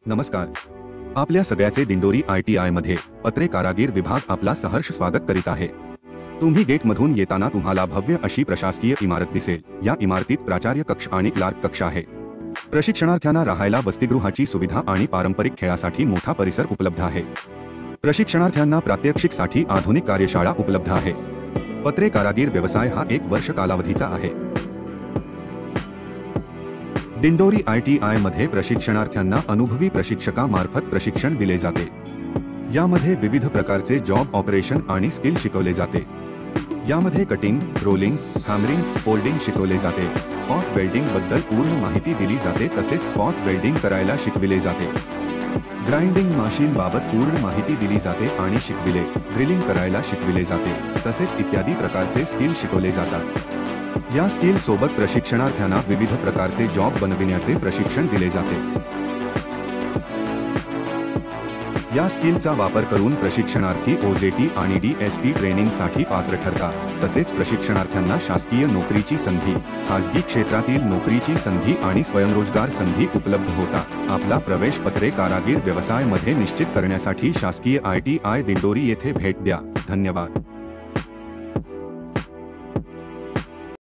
नमस्कार. आपल्या सगळ्याचे दिंडोरी ITI मध्ये पत्रे कारागीर विभाग आपला सहर्ष स्वागत करीत आहे. तुम्ही गेटमधून येताना तुम्हाला भव्य अशी प्रशासकीय इमारत दिसेल. या इमारतीत प्राचार्य कक्ष आणि क्लार्क कक्ष आहे. प्रशिक्षणार्थ्यांना राहायला वसतिगृहाची सुविधा आणि पारंपरिक खेळासाठी मोठा परिसर उपलब्ध आहे. प्रशिक्षणार्थ्यांना प्रात्यक्षिकसाठी आधुनिक कार्यशाळा उपलब्ध आहे. पत्रे कारागीर व्यवसाय हा 1 वर्ष कालावधीचा आहे. दिंडोरी ITI मध्ये प्रशिक्षणार्थ्यांना अनुभवी प्रशिक्षकामार्फत प्रशिक्षण दिले जाते. यामध्ये विविध प्रकारचे जॉब ऑपरेशन आणि स्किल शिकवले जाते. यामध्ये कटिंग, रोलिंग, हॅमरिंग, फोल्डिंग शिकवले जाते. स्पॉट वेल्डिंग बद्दल पूर्ण माहिती दिली जाते. तसेच स्पॉट वेल्डिंग करायला शिकविले जाते. ग्राइंडिंग मशीन बाबत पूर्ण माहिती दिली जाते आणि शिकविले. ड्रिलिंग करायला शिकविले जाते. तसेच इत्यादी प्रकारचे स्किल शिकवले जातात. या स्किल सोबत प्रशिक्षणार्थ्यांना विविध प्रकारचे जॉब बनविण्याचे प्रशिक्षण दिले जाते. या स्किलचा वापर करून प्रशिक्षणार्थी OJT आणि DSP ट्रेनिंगसाठी पात्र ठरतात. तसेच प्रशिक्षणार्थ्यांना शासकीय नोकरीची संधी, खाजगी क्षेत्रातील नोकरीची संधी आणि स्वयंरोजगार संधी उपलब्ध होतात. आपला प्रवेश पत्रे कारागीर व्यवसाय मध्ये निश्चित करण्यासाठी शासकीय ITI दिंडोरी येथे भेट द्या. धन्यवाद.